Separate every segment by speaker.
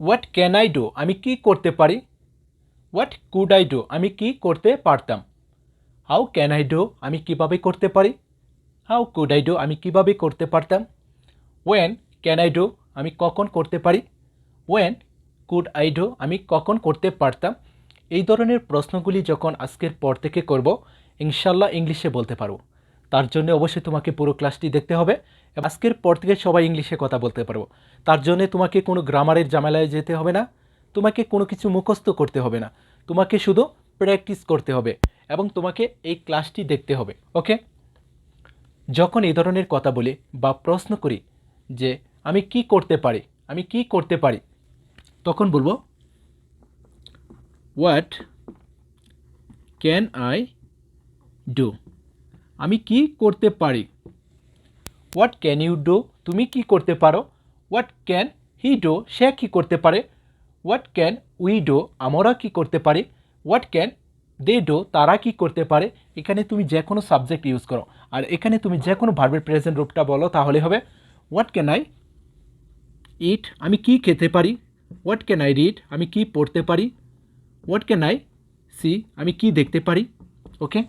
Speaker 1: What can I do আমি কি করতে পারি, হোয়াট কুড আই ডু আমি কি করতে পারতাম, হাউ ক্যান আই ডু আমি কিভাবে করতে পারি, হাউ কুড আই ডু আমি কিভাবে করতে পারতাম, ওয়েন ক্যান আই ডু আমি কখন করতে পারি, ওয়েন কুড আই ডু আমি কখন করতে পারতাম। এই ধরনের প্রশ্নগুলি যখন আজকের পর থেকে করব ইনশাল্লাহ ইংলিশে বলতে পারবো। তার জন্য অবশ্যই তোমাকে পুরো ক্লাসটি দেখতে হবে। আজকের পর থেকে সবাই ইংলিশে কথা বলতে পারবো। তার জন্য তোমাকে কোনো গ্রামারের ঝামেলায় যেতে হবে না, তোমাকে কোনো কিছু মুখস্থ করতে হবে না, তোমাকে শুধু প্র্যাকটিস করতে হবে এবং তোমাকে এই ক্লাসটি দেখতে হবে। ওকে, যখন এই ধরনের কথা বলি বা প্রশ্ন করি যে আমি কি করতে পারি, আমি কি করতে পারি, তখন বলবো হোয়াট ক্যান আই ডু আমি কি করতে পারি। হোয়াট ক্যান ইউ ডু তুমি কি করতে পারো। হোয়াট ক্যান হি ডু সে কি করতে পারে। হোয়াট ক্যান উই ডু আমরা কি করতে পারি। হোয়াট ক্যান দে ডু তারা কি করতে পারে। এখানে তুমি যে কোনো সাবজেক্ট ইউজ করো আর এখানে তুমি যে কোনো ভার্বের প্রেজেন্ট রূপটা বলো তাহলে হবে হোয়াট ক্যান আই ইট আমি কি খেতে পারি। হোয়াট ক্যান আই রিড আমি কি পড়তে পারি। হোয়াট ক্যান আই সি আমি কি দেখতে পারি। ওকে,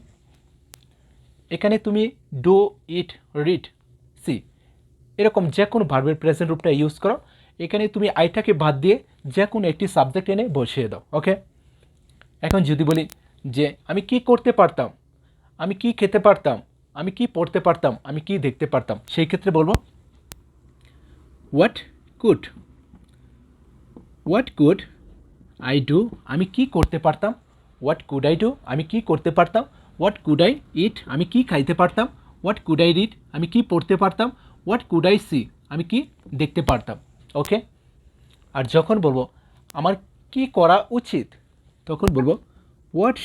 Speaker 1: এখানে তুমি ডু ইট রিড সি এরকম যে কোনো ভার্বের প্রেজেন্ট রূপটা ইউজ করো। এখানে তুমি আইটাকে বাদ দিয়ে যে কোনো একটি সাবজেক্ট এনে বসিয়ে দাও। ওকে, এখন যদি বলি যে আমি কি করতে পারতাম, আমি কি খেতে পারতাম, আমি কি পড়তে পারতাম, আমি কি দেখতে পারতাম, সেই ক্ষেত্রে বলবো হোয়াট কুড আই ডু আমি কি করতে পারতাম। হোয়াট কুড আই ডু আমি কি করতে পারতাম। হোয়াট কুড আই ইট আমি কি খাইতে পারতাম। হোয়াট কুড আই রিড আমি কি পড়তে পারতাম। হোয়াট কুড আই সি আমি কি দেখতে পারতাম। ওকে, আর যখন বলবো আমার কি করা উচিত তখন বলবো হোয়াট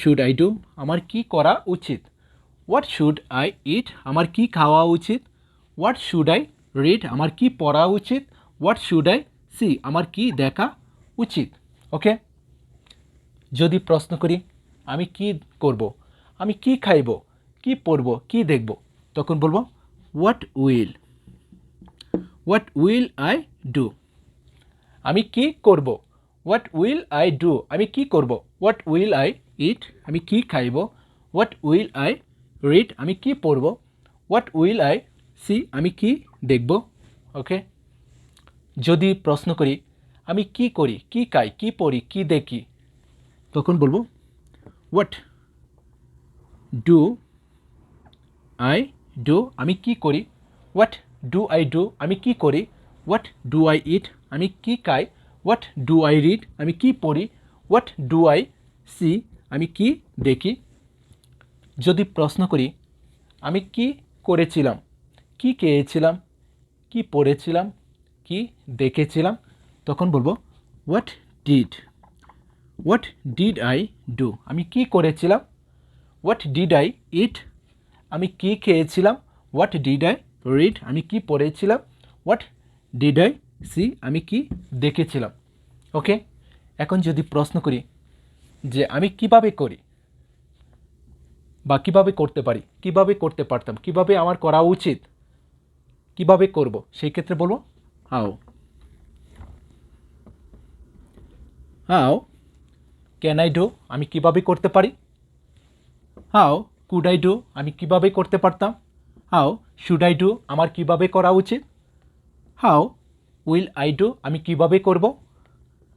Speaker 1: শুড আই ডু আমার কি করা উচিত। হোয়াট শুড আই ইট আমার কি খাওয়া উচিত। হোয়াট শুড আই রিড আমার কি পড়া উচিত। হোয়াট শুড আই সি আমার কি দেখা উচিত। ওকে, যদি প্রশ্ন করি আমি কি করব, আমি কি খাইব, কি পড়ব, কি দেখব, তখন বলবো হোয়াট উইল আই ডু আমি কি করব। হোয়াট উইল আই ডু আমি কি করব। হোয়াট উইল আই ইট আমি কি খাইব। হোয়াট উইল আই রিড আমি কি পড়ব। হোয়াট উইল আই সি আমি কি দেখব। ওকে, যদি প্রশ্ন করি আমি কি করি, কি খাই, কি পড়ি, কি দেখি, তখন বলবো হোয়াট ডু আই ডু আমি কি করি। হোয়াট ডু আই ডু আমি কি করি। হোয়াট ডু আই ইট আমি কি খাই। হোয়াট ডু আই রিড আমি কি পড়ি। হোয়াট ডু আই সি আমি কি দেখি। যদি প্রশ্ন করি আমি কি করেছিলাম, কি খেয়েছিলাম, কি পড়েছিলাম, কি দেখেছিলাম, তখন বলবো হোয়াট ডিড আই ডু আমি কি করেছিলাম। হোয়াট ডিড আই ইট আমি কি খেয়েছিলাম। হোয়াট ডিড আই রিড আমি কি পড়েছিলাম। হোয়াট ডিড আই সি আমি কি দেখেছিলাম। ওকে, এখন যদি প্রশ্ন করি যে আমি কিভাবে করি বা কিভাবে করতে পারি, কিভাবে করতে পারতাম, কিভাবে আমার করা উচিত, কিভাবে করব, সেই ক্ষেত্রে বলবো হাউ ক্যান আই ডু আমি কিভাবে করতে পারি। হাউ কুড আই ডু আমি কিভাবে করতে পারতাম। হাউ শুড আই ডু আমার কিভাবে করা উচিত। হাউ উইল আই ডু আমি কিভাবে করব।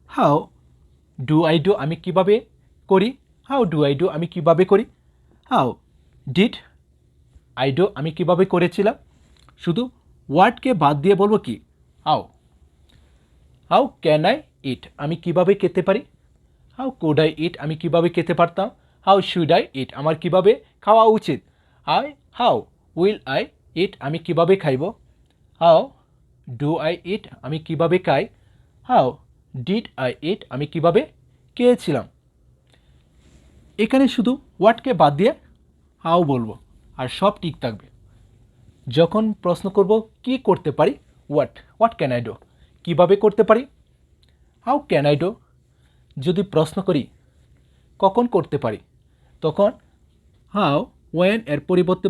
Speaker 1: হাউ ডু আই ডু আমি কিভাবে করি। হাউ ডু আই ডু আমি কিভাবে করি। হাউ ডিড আই ডু আমি কিভাবে করেছিলাম। শুধু ওয়ার্ডকে বাদ দিয়ে বলবো কি হাউ ক্যান আই ইট আমি কিভাবে খেতে পারি। হাউ কুড আই ইট আমি কিভাবে খেতে পারতাম। হাউ শুড আই ইট আমার কিভাবে খাওয়া উচিত। হাউ উইল আই ইট আমি কিভাবে খাইব। হাউ ডু আই ইট আমি কিভাবে খাই। হাউ ডিড আই ইট আমি কিভাবে খেয়েছিলাম। এখানে শুধু হোয়াটকে বাদ দিয়ে হাউ বলবো আর সব ঠিক থাকবে। যখন প্রশ্ন করব কি করতে পারি, হোয়াট ক্যান আই ডু কীভাবে করতে পারি। হাউ ক্যান আই ডু যদি প্রশ্ন করি কখন করতে পারি, তখন হাউ ওয়েন এর পরিবর্তে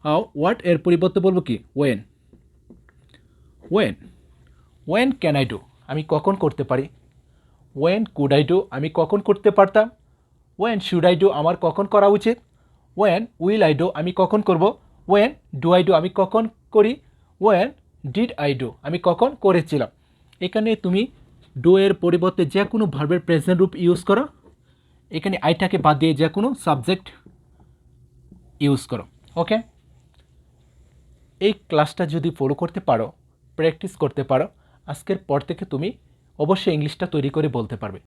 Speaker 1: হোয়াট এর পরিবর্তে বলবো কি when. When can I do, আমি কখন করতে পারি। ওয়েন কুড আই ডু, আমি কখন করতে পারতাম। ওয়েন শুড আই ডু, আমার কখন করা উচিত। ওয়েন উইল আই ডু, আমি কখন করব। ওয়েন ডু আই ডু, আমি কখন করি। ওয়েন ডিড আই ডু, আমি কখন করেছিলাম। এখানে তুমি ডু এর পরিবর্তে যে কোনো ভার্বের প্রেজেন্ট রূপ ইউজ করো। এখানে আইটাকে বাদ দিয়ে যে কোনো সাবজেক্ট ইউজ করো। ওকে, এই ক্লাসটা যদি ফলো করতে পারো, প্র্যাকটিস করতে পারো, আজকের পর থেকে তুমি অবশ্যই ইংলিশটা তৈরি করে বলতে পারবে।